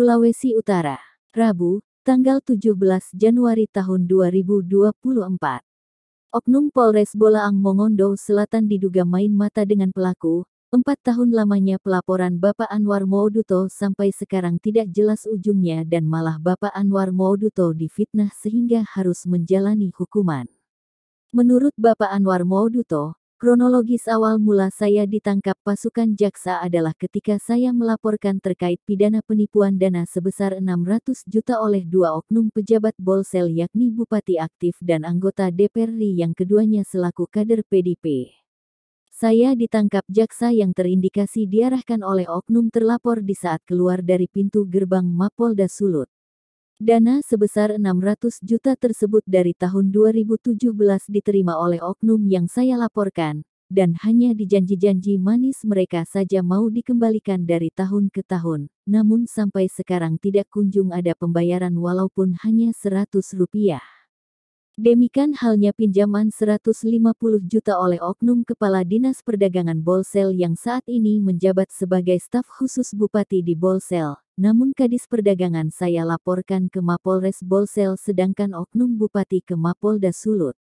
Sulawesi Utara, Rabu, tanggal 17 Januari tahun 2024. Oknum Polres Bolaang Mongondo Selatan diduga main mata dengan pelaku. 4 tahun lamanya pelaporan Bapak Anwar Mouduto sampai sekarang tidak jelas ujungnya dan malah Bapak Anwar Mouduto difitnah sehingga harus menjalani hukuman. Menurut Bapak Anwar Mouduto, kronologis awal mula saya ditangkap pasukan jaksa adalah ketika saya melaporkan terkait pidana penipuan dana sebesar 600 juta oleh dua oknum pejabat Bolsel yakni Bupati aktif dan anggota DPR yang keduanya selaku kader PDP. Saya ditangkap jaksa yang terindikasi diarahkan oleh oknum terlapor di saat keluar dari pintu gerbang Mapolda Sulut. Dana sebesar 600 juta tersebut dari tahun 2017 diterima oleh oknum yang saya laporkan, dan hanya dijanji-janji manis mereka saja mau dikembalikan dari tahun ke tahun, namun sampai sekarang tidak kunjung ada pembayaran walaupun hanya Rp100. Demikian halnya pinjaman 150 juta oleh oknum Kepala Dinas Perdagangan Bolsel yang saat ini menjabat sebagai staf khusus Bupati di Bolsel. Namun Kadis Perdagangan saya laporkan ke Mapolres Bolsel sedangkan oknum Bupati ke Mapolda Sulut.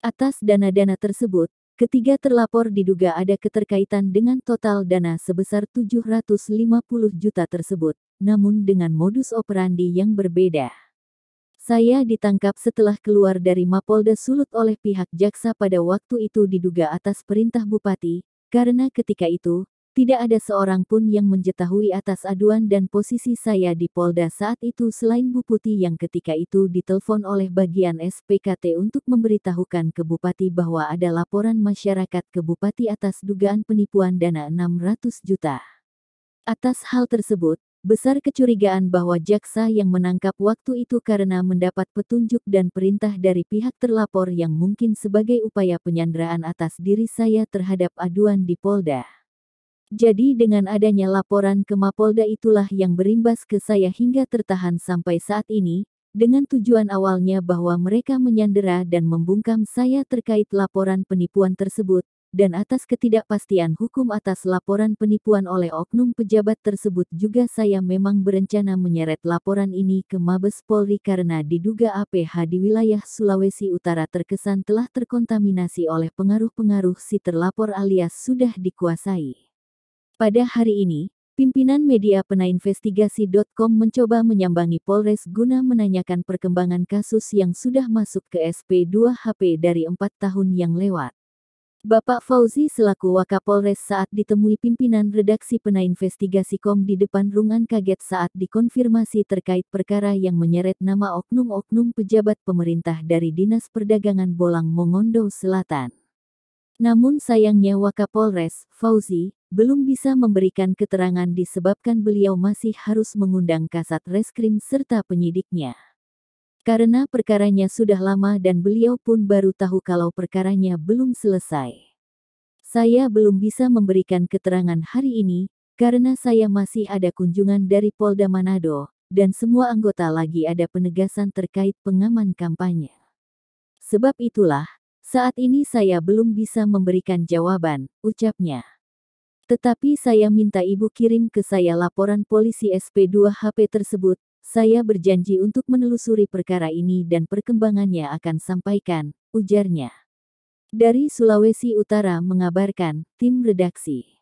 Atas dana-dana tersebut, ketiga terlapor diduga ada keterkaitan dengan total dana sebesar 750 juta tersebut, namun dengan modus operandi yang berbeda. Saya ditangkap setelah keluar dari Mapolda Sulut oleh pihak jaksa pada waktu itu diduga atas perintah Bupati, karena ketika itu, tidak ada seorang pun yang mengetahui atas aduan dan posisi saya di Polda saat itu selain Bu Putih yang ketika itu ditelepon oleh bagian SPKT untuk memberitahukan ke Bupati bahwa ada laporan masyarakat ke Bupati atas dugaan penipuan dana 600 juta. Atas hal tersebut, besar kecurigaan bahwa jaksa yang menangkap waktu itu karena mendapat petunjuk dan perintah dari pihak terlapor yang mungkin sebagai upaya penyanderaan atas diri saya terhadap aduan di Polda. Jadi dengan adanya laporan ke Mapolda itulah yang berimbas ke saya hingga tertahan sampai saat ini, dengan tujuan awalnya bahwa mereka menyandera dan membungkam saya terkait laporan penipuan tersebut, dan atas ketidakpastian hukum atas laporan penipuan oleh oknum pejabat tersebut juga saya memang berencana menyeret laporan ini ke Mabes Polri karena diduga APH di wilayah Sulawesi Utara terkesan telah terkontaminasi oleh pengaruh-pengaruh si terlapor alias sudah dikuasai. Pada hari ini, pimpinan media penainvestigasi.com mencoba menyambangi Polres guna menanyakan perkembangan kasus yang sudah masuk ke SP2HP dari 4 tahun yang lewat. Bapak Fauzi selaku Wakapolres saat ditemui pimpinan redaksi Penainvestigasi.com di depan ruangan kaget saat dikonfirmasi terkait perkara yang menyeret nama oknum-oknum pejabat pemerintah dari Dinas Perdagangan Bolaang Mongondo Selatan. Namun sayangnya Wakapolres, Fauzi, belum bisa memberikan keterangan disebabkan beliau masih harus mengundang Kasat Reskrim serta penyidiknya. Karena perkaranya sudah lama dan beliau pun baru tahu kalau perkaranya belum selesai. Saya belum bisa memberikan keterangan hari ini, karena saya masih ada kunjungan dari Polda Manado, dan semua anggota lagi ada penegasan terkait pengaman kampanye. Sebab itulah, saat ini saya belum bisa memberikan jawaban, ucapnya. Tetapi saya minta Ibu kirim ke saya laporan polisi SP2HP tersebut, saya berjanji untuk menelusuri perkara ini dan perkembangannya akan sampaikan, ujarnya. Dari Sulawesi Utara mengabarkan, tim redaksi.